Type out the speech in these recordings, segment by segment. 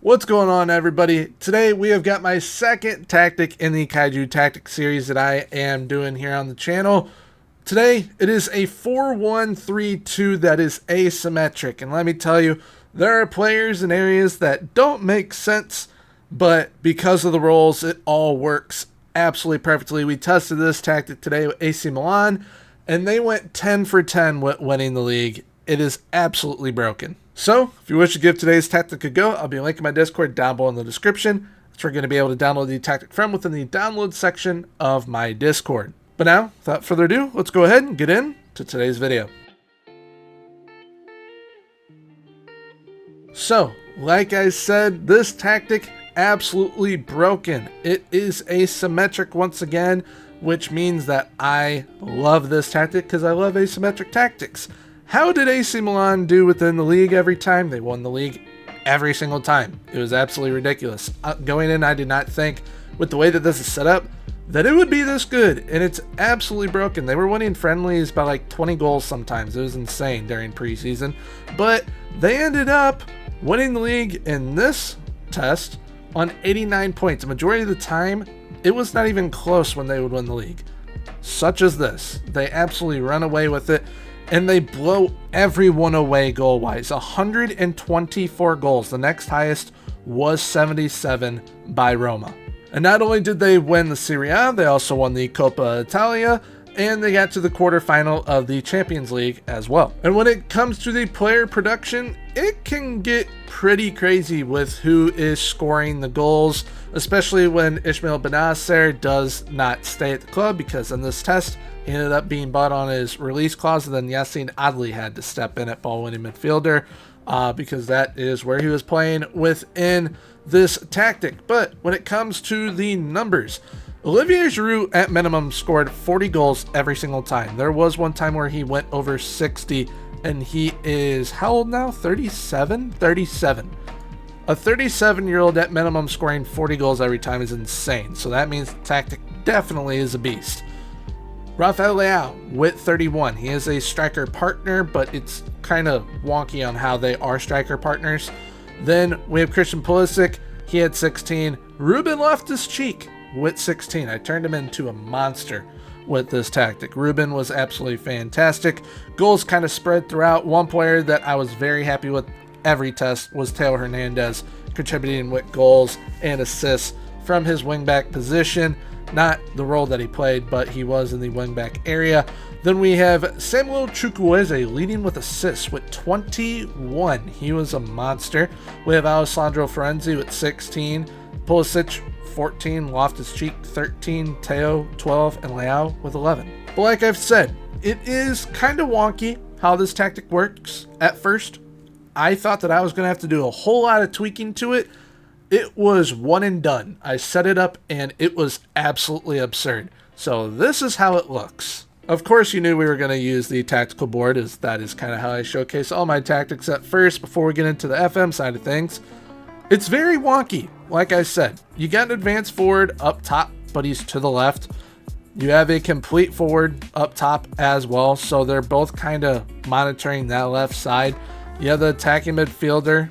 What's going on, everybody? Today we have got my second tactic in the Kaiju Tactics series that I am doing here on the channel. Today it is a 4-1-3-2 that is asymmetric, and let me tell you, there are players in areas that don't make sense, but because of the roles, it all works absolutely perfectly. We tested this tactic today with AC Milan, and they went 10 for 10 with winning the league. It is absolutely broken. So, if you wish to give today's tactic a go, I'll be linking my Discord down below in the description. That's where you're going to be able to download the tactic from within the download section of my Discord. But now, without further ado, let's go ahead and get into today's video. So, like I said, this tactic absolutely broken. It is asymmetric once again, which means that I love this tactic because I love asymmetric tactics. How did AC Milan do within the league every time? They won the league every single time. It was absolutely ridiculous. Going in, I did not think, with the way that this is set up, that it would be this good, and it's absolutely broken. They were winning friendlies by like 20 goals sometimes. It was insane during preseason, but they ended up winning the league in this test on 89 points. The majority of the time, it was not even close when they would win the league. Such as this. They absolutely run away with it. And they blow everyone away goal-wise. 124 goals. The next highest was 77 by Roma. And not only did they win the Serie A, they also won the Copa Italia, and they got to the quarterfinal of the Champions League as well. And when it comes to the player production, it can get pretty crazy with who is scoring the goals, especially when Ismail Benacer does not stay at the club, because in this test, he ended up being bought on his release clause, and then Yassine Adli had to step in at ball-winning midfielder because that is where he was playing within this tactic. But when it comes to the numbers, Olivier Giroud at minimum scored 40 goals every single time. There was one time where he went over 60, and he is, how old now? 37? 37. A 37-year-old at minimum scoring 40 goals every time is insane. So that means the tactic definitely is a beast. Rafael Leao with 31. He is a striker partner, but it's kind of wonky on how they are striker partners. Then we have Christian Pulisic. He had 16. Ruben Loftus-Cheek with 16. I turned him into a monster with this tactic. Ruben was absolutely fantastic. Goals kind of spread throughout. One player that I was very happy with every test was Theo Hernandez, contributing with goals and assists from his wingback position. Not the role that he played, but he was in the wingback area. Then we have Samuel Chukwueze leading with assists with 21. He was a monster. We have Alessandro Florenzi with 16. Pulisic 14, Loftus-Cheek 13, Theo 12, and Leao with 11. But like I've said, it is kind of wonky how this tactic works. At first, I thought that I was going to have to do a whole lot of tweaking to it. It was one and done. I set it up and it was absolutely absurd. So this is how it looks. Of course you knew we were going to use the tactical board, as that is kind of how I showcase all my tactics at first before we get into the FM side of things. It's very wonky. Like I said, you got an advanced forward up top, but he's to the left. You have a complete forward up top as well, so they're both kind of monitoring that left side. You have the attacking midfielder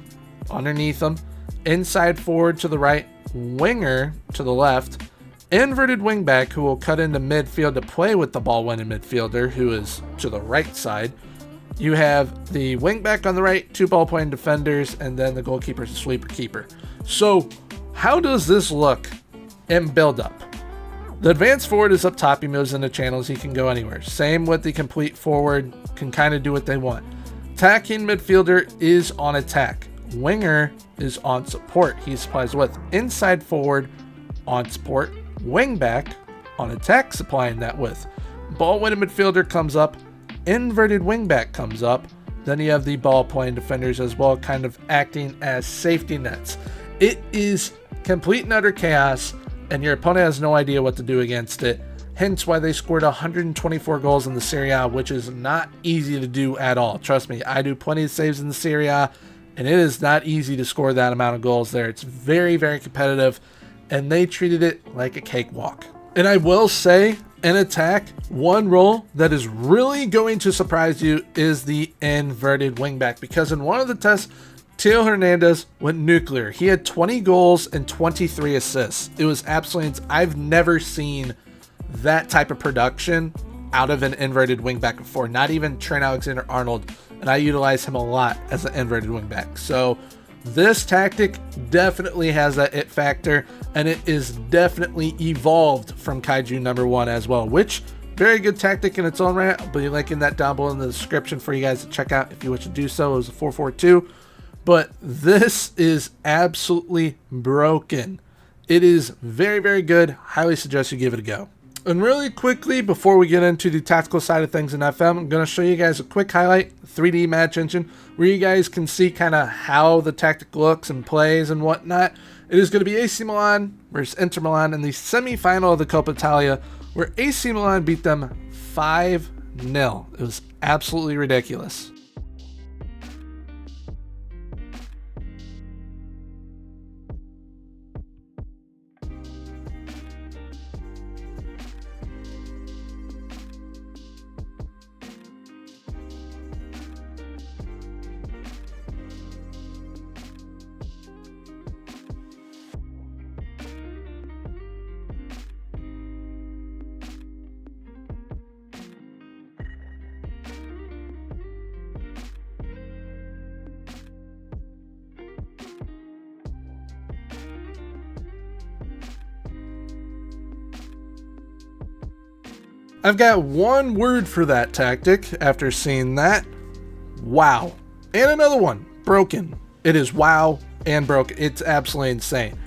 underneath them. Inside forward to the right, winger to the left, inverted wingback who will cut into midfield to play with the ball-winning midfielder who is to the right side. You have the wingback on the right, two ball-playing defenders, and then the goalkeeper's a sweeper keeper. So how does this look in build-up? The advanced forward is up top. He moves into channels. He can go anywhere. Same with the complete forward. Can kind of do what they want. Attacking midfielder is on attack. Winger is on support. He supplies with inside forward on support, wingback on attack, supplying that with ball winning midfielder comes up, inverted wingback comes up. Then you have the ball playing defenders as well, kind of acting as safety nets. It is complete and utter chaos, and your opponent has no idea what to do against it. Hence why they scored 124 goals in the Serie A, which is not easy to do at all. Trust me, I do plenty of saves in the Serie A, and it is not easy to score that amount of goals there. It's very, very competitive, and they treated it like a cakewalk. And I will say, in attack, one role that is really going to surprise you is the inverted wingback, because in one of the tests, Theo Hernandez went nuclear. He had 20 goals and 23 assists. It was absolutely, I've never seen that type of production out of an inverted wingback before, not even Trent Alexander-Arnold, and I utilize him a lot as an inverted wingback. So this tactic definitely has that it factor, and it is definitely evolved from Kaiju No.1 as well, which very good tactic in its own right. I'll be linking that down below in the description for you guys to check out if you wish to do so. It was a 4-4-2, but this is absolutely broken. It is very, very good. Highly suggest you give it a go. And really quickly, before we get into the tactical side of things in FM, I'm going to show you guys a quick highlight, 3D match engine, where you guys can see kind of how the tactic looks and plays and whatnot. It is going to be AC Milan versus Inter Milan in the semi-final of the Copa Italia, where AC Milan beat them 5-0. It was absolutely ridiculous. I've got one word for that tactic after seeing that. Wow. And another one. Broken. It is wow and broken. It's absolutely insane.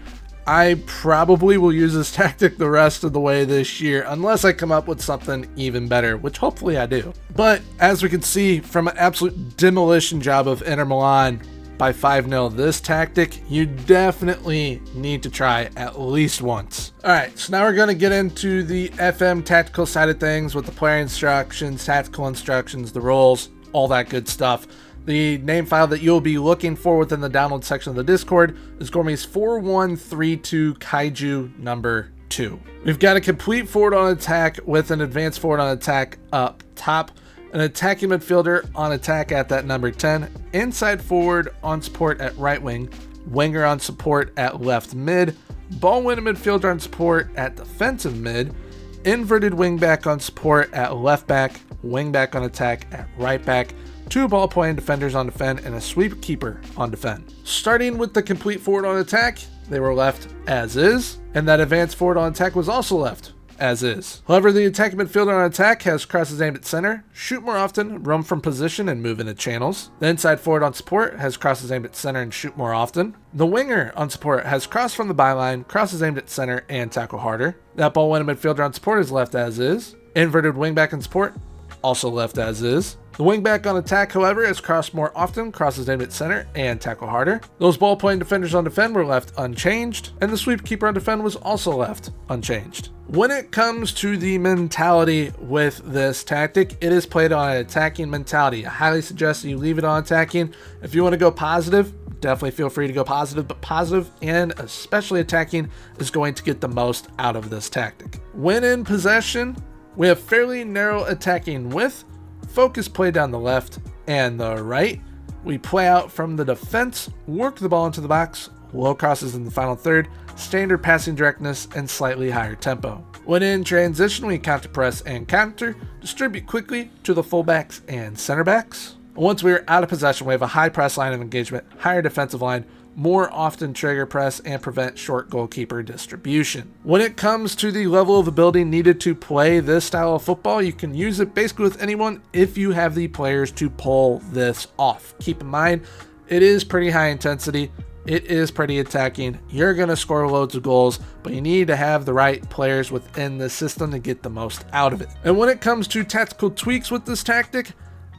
I probably will use this tactic the rest of the way this year unless I come up with something even better, which hopefully I do. But as we can see from an absolute demolition job of Inter Milan by 5-0, this tactic you definitely need to try at least once. Alright, so now we're going to get into the FM tactical side of things with the player instructions, tactical instructions, the roles, all that good stuff. The name file that you'll be looking for within the download section of the Discord is Gormy's 4132 Kaiju No.2. We've got a complete forward on attack with an advanced forward on attack up top, an attacking midfielder on attack at that number 10, inside forward on support at right wing, winger on support at left mid, ball winning midfielder on support at defensive mid, inverted wingback on support at left back, wingback on attack at right back, 2 ball playing defenders on defend, and a sweep keeper on defend. Starting with the complete forward on attack, they were left as is, and that advanced forward on attack was also left as is. However, the attacking midfielder on attack has crosses aimed at center, shoot more often, roam from position, and move into channels. The inside forward on support has crosses aimed at center and shoot more often. The winger on support has cross from the byline, crosses aimed at center, and tackle harder. That ball winning midfielder on support is left as is. Inverted wingback on support, also left as is. The wingback on attack, however, has crossed more often, crosses aimed at center, and tackle harder. Those ball playing defenders on defend were left unchanged, and the sweep keeper on defend was also left unchanged. When it comes to the mentality with this tactic, it is played on an attacking mentality. I highly suggest that you leave it on attacking. If you want to go positive, definitely feel free to go positive, but positive and especially attacking is going to get the most out of this tactic. When in possession, we have fairly narrow attacking width, focus play down the left and the right. We play out from the defense, work the ball into the box, low crosses in the final third, standard passing directness, and slightly higher tempo. When in transition, we counter press and counter, distribute quickly to the fullbacks and center backs. Once we are out of possession, we have a high press line of engagement, higher defensive line, more often trigger press, and prevent short goalkeeper distribution. When it comes to the level of ability needed to play this style of football, you can use it basically with anyone if you have the players to pull this off. Keep in mind, it is pretty high intensity. It is pretty attacking. You're going to score loads of goals, but you need to have the right players within the system to get the most out of it. And when it comes to tactical tweaks with this tactic,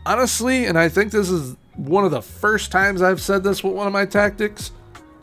honestly, and I think this is one of the first times I've said this with one of my tactics,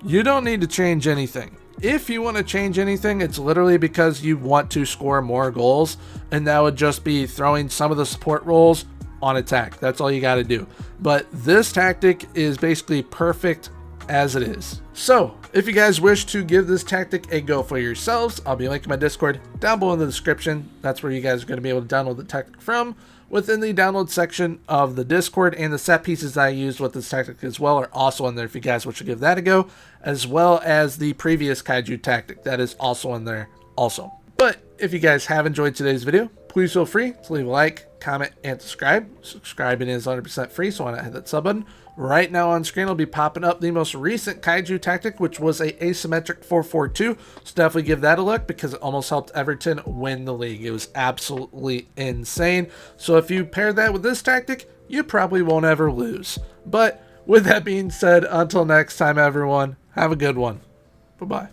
you don't need to change anything. If you want to change anything, it's literally because you want to score more goals, and that would just be throwing some of the support roles on attack. That's all you got to do. But this tactic is basically perfect as it is. So if you guys wish to give this tactic a go for yourselves, I'll be linking my Discord down below in the description. That's where you guys are going to be able to download the tactic from. within the download section of the Discord, and the set pieces I used with this tactic as well are also in there if you guys wish to give that a go, as well as the previous Kaiju tactic that is also in there also. But if you guys have enjoyed today's video, please feel free to leave a like, comment, and subscribe. Subscribing is 100% free, so why not hit that sub button. Right now on screen will be popping up the most recent Kaiju tactic, which was a asymmetric 4-4-2. So definitely give that a look because it almost helped Everton win the league. It was absolutely insane. So if you pair that with this tactic, you probably won't ever lose. But with that being said, until next time, everyone, have a good one. Bye-bye.